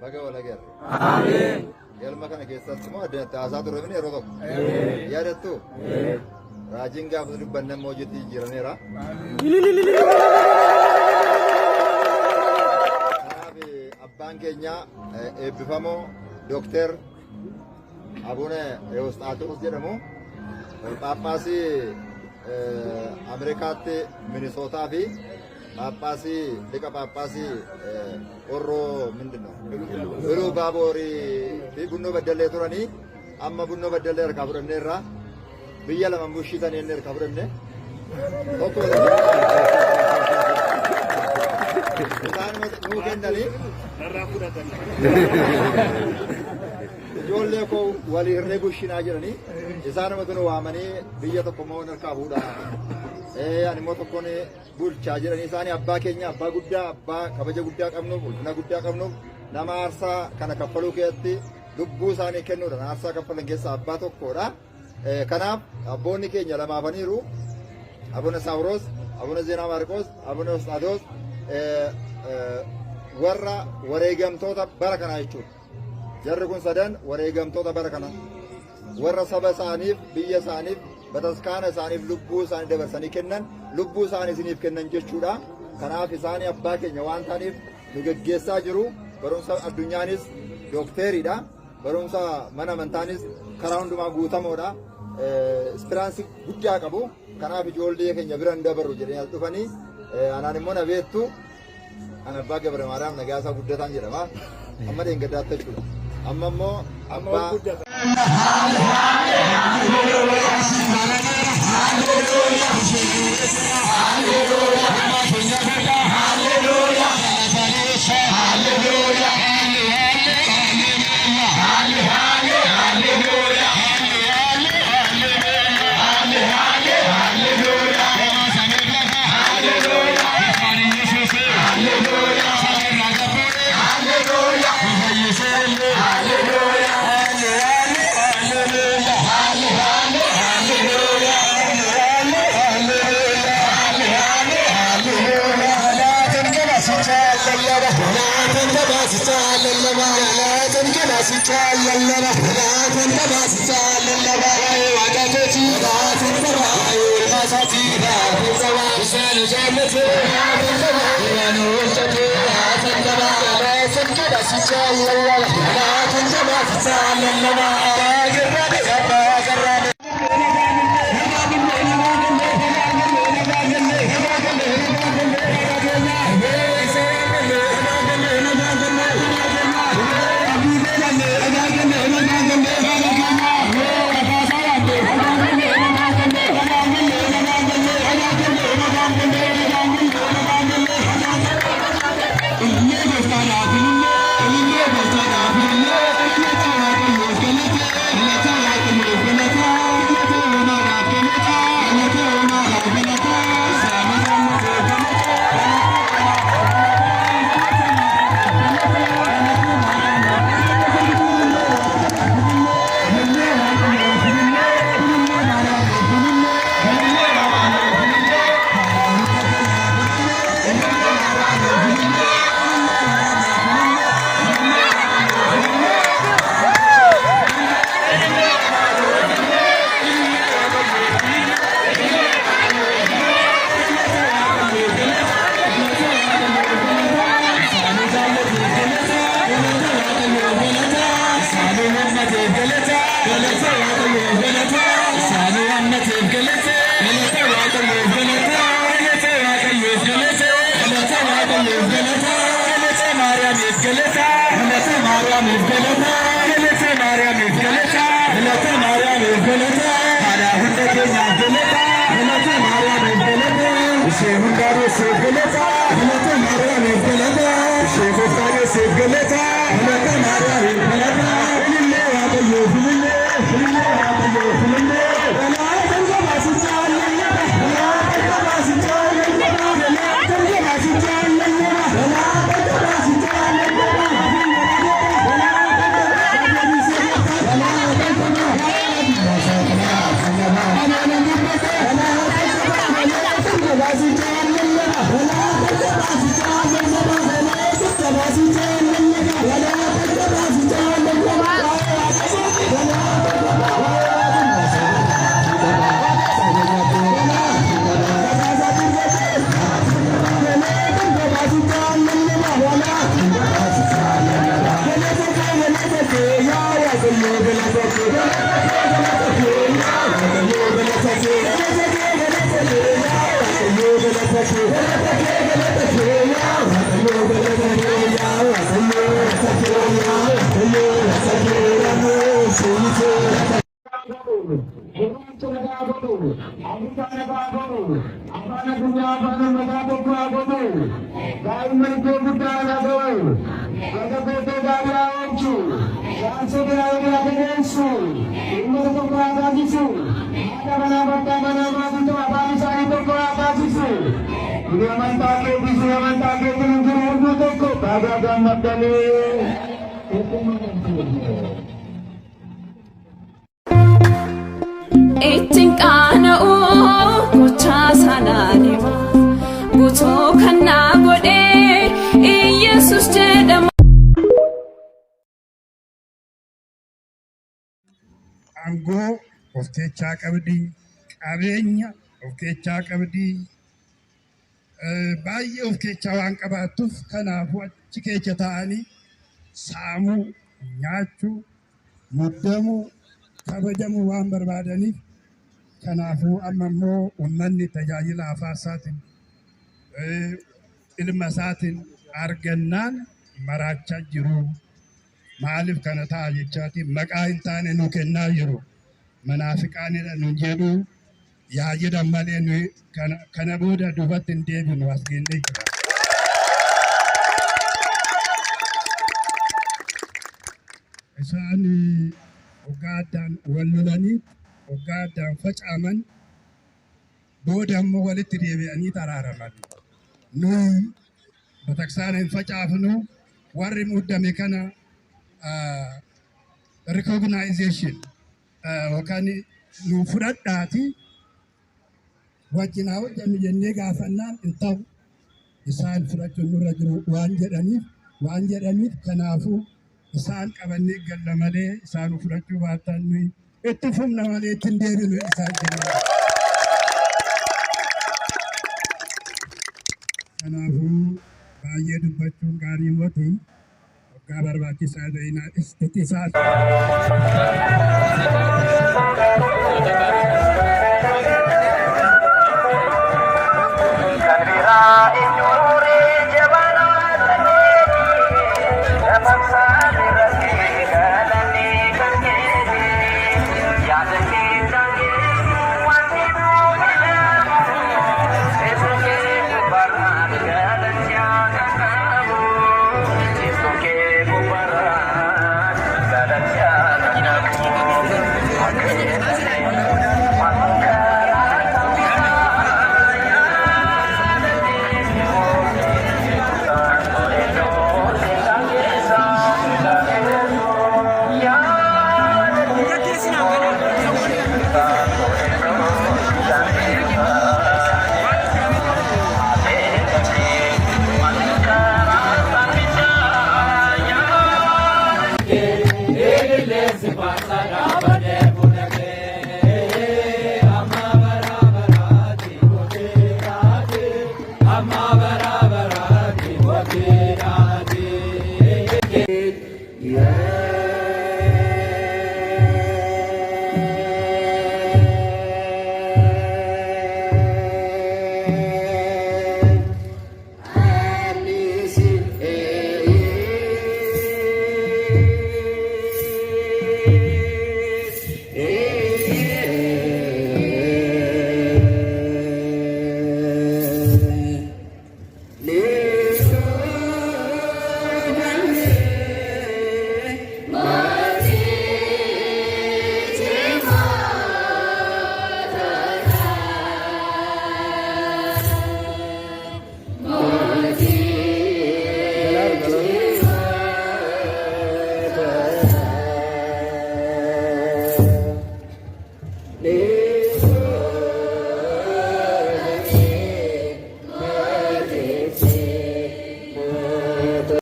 baga wala gar Amiin. galma kana keessatti moo adda taasaa ture bine yeroo tokko yaadattu raajiin gaafa dubbanne moo jetti jiraneera abbaan keenya eebbifamoo Dookter Abune Ewusxaaxiroos jedhamu Phaaphaasii Ameerikaatti Minisootaa fi Phaaphaasii liqa Phaaphaasii warroo ምንድን ነው Iluu Baaborii fi Bunnoo Beddellee turanii amma Bunnoo Beddellee harkaa fudhanneerra biyya lama bushiitanii inni harkaa fudhanne tokko isaan nuu kennanii narraa fudhatan ijoollee koo walii hirree bushinaa jiranii isaanumatu nu waamanii biyya tokko moo harkaa fuudhaa ani immoo tokkoon bulchaa jiranii isaanii abbaa keenya abbaa guddaa abbaa kabaja guddaa qabnuuf ulfina guddaa qabnuuf nama aarsaa kana kaffaluu keessatti lubbuu isaanii kennuudhaan aarsaa kaffalan keessaa abbaa tokkodha. Kanaaf abboonni keenya lamaafaniiru Abuna Saawuroos, Abuna Zeenaa Maarqoos, Abuna Ewusxaaxiroos warra wareegamtoota bara kanaa jechuudha. Jarri kun sadan wareegamtoota bara kana warra saba isaaniif biyya isaaniif bataskaana isaaniif lubbuu isaanii dabarsanii kennan lubbuu isaanii isiniif kennan jechuudha. Kanaaf isaanii abbaa keenya waan ta'aniif nu geggeessaa jiru. Barumsa addunyaanis dookteriidha. Barumsa mana amantaanis karaa hundumaa guutamoodha. Ispiraansii guddaa qabu. Kanaaf ijoollee keenya biraan dabaru jedhanii dhufanii anaan immoo na beektu ana abbaa Gabra Maariyaam Nagaasaa Guddataan jedhama. Amma deengadaatti jechuudha. Amma immoo abbaa ittiin qaana'uu gochaa sanaaniima guutuu kannaa godhee Iyesuus jedhama. Aangoo of keessaa qabdi, qabeenya of keessaa qabdi, baay'ee of keessaa waan qabaattuuf kanaafuu achi keessa ta'anii saamuu, nyaachuu, muddamuu, kabajamuu waan barbaadaniif kanaafuu amma immoo uummanni tajaajila afaan isaatiin ilma isaatiin argannaan maraachaa jiru. Maaliif kana ta'a jechaati maqaa hin taane nu kennaa jiru. Manaafiqaanidha nu jedhu yaa jedhan malee nu kana booda duubatti hin deebinu as geenyee jira. Isaan waggaa addaan wal lolanii waggaa addaan facaaman booda immoo walitti deebi'anii taraaraman. Nuyi bataksaan hin facaafnu warri muddame kana recognition yookaan nu fudhadhaati wajjin haa hojjennu jennee gaafannaan hin ta'u isaan fudhachuun nurra jiru waan jedhaniif kanaafuu isaan qabannee galla malee isaan fudhachuu baattan nuyi itti fufna malee ittiin deebinu isaan jenna. Kanaafuu baay'ee dubbachuun gaarii mootii waggaa barbaachisaa ta'inaa itti isaa. Hello.